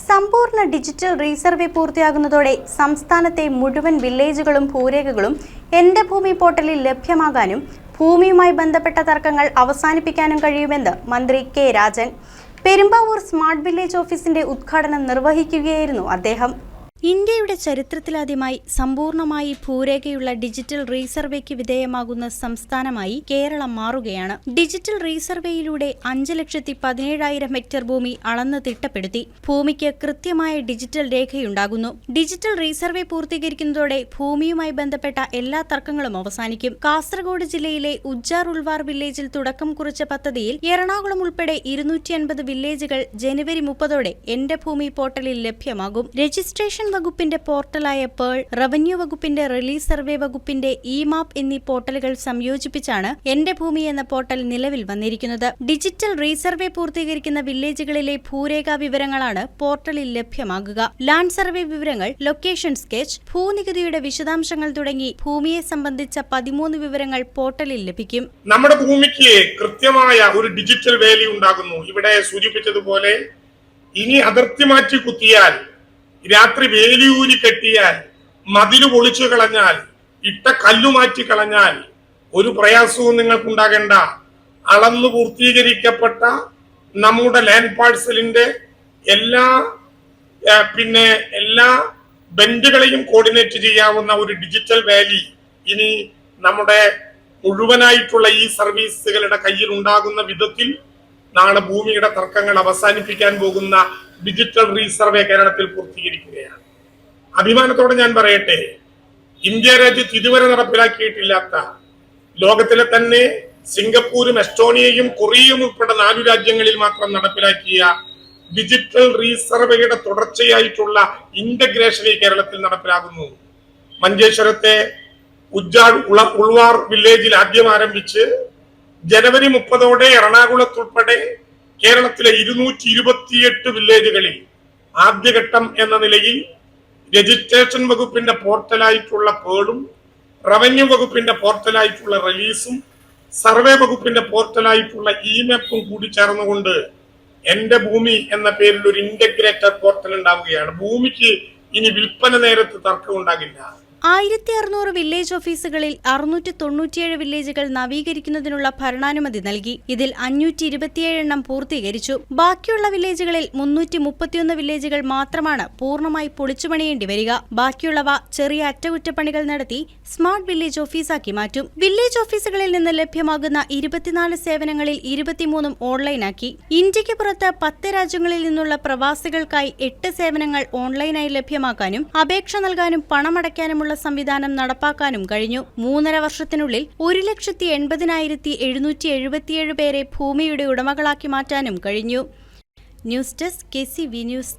സമ്പൂർണ്ണ digital resurvey പൂർത്തിയാകുന്നതോടെ സംസ്ഥാനത്തെ മുഴുവൻ വില്ലേജുകളും ഭൂരേഖകളും എൻ്റെ ഭൂമി പോർട്ടലിൽ ലഭ്യമാകാനും ഭൂമിയുമായി ബന്ധപ്പെട്ട തർക്കങ്ങൾ അവസാനിപ്പിക്കാനും കഴിയുമെന്ന് മന്ത്രി K Rajan Perumbavoor smart village ഓഫീസിന്റെ ഉദ്ഘാടനം നിർവഹിക്കുകയായിരുന്നു അദ്ദേഹം. ഇന്ത്യയുടെ ചരിത്രത്തിലാദ്യമായി സമ്പൂർണമായി ഭൂരേഖയുള്ള ഡിജിറ്റൽ റീസർവേക്ക് വിധേയമാകുന്ന സംസ്ഥാനമായി കേരളം മാറുകയാണ്. ഡിജിറ്റൽ റീസർവേയിലൂടെ 5,17,000 ഹെക്ടർ ഭൂമി അളന്ന് തിട്ടപ്പെടുത്തി. ഭൂമിക്ക് കൃത്യമായ ഡിജിറ്റൽ രേഖയുണ്ടാകുന്നു. ഡിജിറ്റൽ റീസർവേ പൂർത്തീകരിക്കുന്നതോടെ ഭൂമിയുമായി ബന്ധപ്പെട്ട എല്ലാ തർക്കങ്ങളും അവസാനിക്കും. കാസർഗോഡ് ജില്ലയിലെ ഉജ്ജാർ ഉൾവാർ വില്ലേജിൽ തുടക്കം കുറിച്ച പദ്ധതിയിൽ എറണാകുളം ഉൾപ്പെടെ 250 വില്ലേജുകൾ ജനുവരി 30 എന്റെ ഭൂമി പോർട്ടലിൽ ലഭ്യമാകും. രജിസ്ട്രേഷൻ വകുപ്പിന്റെ പോർട്ടലായ പേൾ, റവന്യൂ വകുപ്പിന്റെ റിലീസ് സർവേ വകുപ്പിന്റെ ഇ-മാപ്പ് എന്നീ പോർട്ടലുകൾ സംയോജിപ്പിച്ചാണ് എന്റെ ഭൂമി എന്ന പോർട്ടൽ നിലവിൽ വന്നിരിക്കുന്നത്. ഡിജിറ്റൽ റീസർവേ പൂർത്തീകരിക്കുന്ന വില്ലേജുകളിലെ ഭൂരേഖാ വിവരങ്ങളാണ് പോർട്ടലിൽ ലഭ്യമാകുക. ലാൻഡ് സർവേ വിവരങ്ങൾ, ലൊക്കേഷൻ സ്കെച്ച്, ഭൂനികുതിയുടെ വിശദാംശങ്ങൾ തുടങ്ങി ഭൂമിയെ സംബന്ധിച്ച 13 വിവരങ്ങൾ പോർട്ടലിൽ ലഭിക്കും. നമ്മുടെ ഭൂമിക്ക് കൃത്യമായ ഒരു ഡിജിറ്റൽ വാല്യൂ ഉണ്ടാകുന്നു. ഇവിടെ സൂചിപ്പിച്ചതുപോലെ ഇനി അതിർത്തി മാറ്റി കുത്തിയാൽ, രാത്രി വേലിയൂരി കെട്ടിയാൽ, മതില് പൊളിച്ചു കളഞ്ഞാൽ, ഇട്ട കല്ലു മാറ്റി കളഞ്ഞാൽ ഒരു പ്രയാസവും നിങ്ങൾക്കുണ്ടാകേണ്ട. അളന്നു പൂർത്തീകരിക്കപ്പെട്ട നമ്മുടെ ലാൻഡ് പാഴ്സലിന്റെ എല്ലാ ബെൻഡുകളെയും കോർഡിനേറ്റ് ചെയ്യാവുന്ന ഒരു ഡിജിറ്റൽ വാലി ഇനി നമ്മുടെ മുഴുവനായിട്ടുള്ള ഈ സർവീസുകളുടെ കയ്യിൽ ഉണ്ടാകുന്ന വിധത്തിൽ നാളെ ഭൂമിയുടെ തർക്കങ്ങൾ അവസാനിപ്പിക്കാൻ പോകുന്ന ഡിജിറ്റൽ റീസർവേ കേരളത്തിൽ പൂർത്തീകരിക്കുകയാണ്. അഭിമാനത്തോടെ ഞാൻ പറയട്ടെ, ഇന്ത്യ രാജ്യത്ത് ഇതുവരെ നടപ്പിലാക്കിയിട്ടില്ലാത്ത, ലോകത്തിലെ തന്നെ സിംഗപ്പൂരും എസ്റ്റോണിയയും കൊറിയയും ഉൾപ്പെടെ 4 രാജ്യങ്ങളിൽ മാത്രം നടപ്പിലാക്കിയ ഡിജിറ്റൽ റീസർവേയുടെ തുടർച്ചയായിട്ടുള്ള ഇന്റഗ്രേഷൻ ഈ കേരളത്തിൽ നടപ്പിലാകുന്നു. മഞ്ചേശ്വരത്തെ ഉജ്ജാർ ഉൾവാർ വില്ലേജിൽ ആദ്യം ആരംഭിച്ച് ജനുവരി 30 എറണാകുളത്തുൾപ്പെടെ കേരളത്തിലെ 228 വില്ലേജുകളിൽ ആദ്യഘട്ടം എന്ന നിലയിൽ രജിസ്ട്രേഷൻ വകുപ്പിന്റെ പോർട്ടലായിട്ടുള്ള പേളും, റവന്യൂ വകുപ്പിന്റെ പോർട്ടലായിട്ടുള്ള റിലീസും, സർവേ വകുപ്പിന്റെ പോർട്ടലായിട്ടുള്ള ഇ-മാപ്പും കൂടി ചേർന്നുകൊണ്ട് എന്റെ ഭൂമി എന്ന പേരിൽ ഒരു ഇന്റഗ്രേറ്റഡ് പോർട്ടൽ ഉണ്ടാവുകയാണ്. ഭൂമിക്ക് ഇനി വിൽപ്പന നേരത്ത് തർക്കം ഉണ്ടാകില്ല. 1600 വില്ലേജ് ഓഫീസുകളിൽ 697 വില്ലേജുകൾ നവീകരിക്കുന്നതിനുള്ള ഭരണാനുമതി നൽകി. ഇതിൽ 527 എണ്ണം പൂർത്തീകരിച്ചു. ബാക്കിയുള്ള വില്ലേജുകളിൽ 331 വില്ലേജുകൾ മാത്രമാണ് പൂർണ്ണമായി പൊളിച്ചുപണിയേണ്ടി വരിക. ബാക്കിയുള്ളവ ചെറിയ അറ്റകുറ്റപ്പണികൾ നടത്തി സ്മാർട്ട് വില്ലേജ് ഓഫീസാക്കി മാറ്റും. വില്ലേജ് ഓഫീസുകളിൽ നിന്ന് ലഭ്യമാകുന്ന 24 സേവനങ്ങളിൽ 23 ഓൺലൈനാക്കി. ഇന്ത്യക്ക് പുറത്ത് 10 രാജ്യങ്ങളിൽ നിന്നുള്ള പ്രവാസികൾക്കായി 8 സേവനങ്ങൾ ഓൺലൈനായി ലഭ്യമാക്കാനും അപേക്ഷ നൽകാനും പണമടയ്ക്കാനുമുള്ള സംവിധാനം നടപ്പാക്കാനും കഴിഞ്ഞു. 3.5 വർഷത്തിനുള്ളിൽ 1,80,777 പേരെ ഭൂമിയുടെ ഉടമകളാക്കി മാറ്റാനും കഴിഞ്ഞു. News desk KCV news.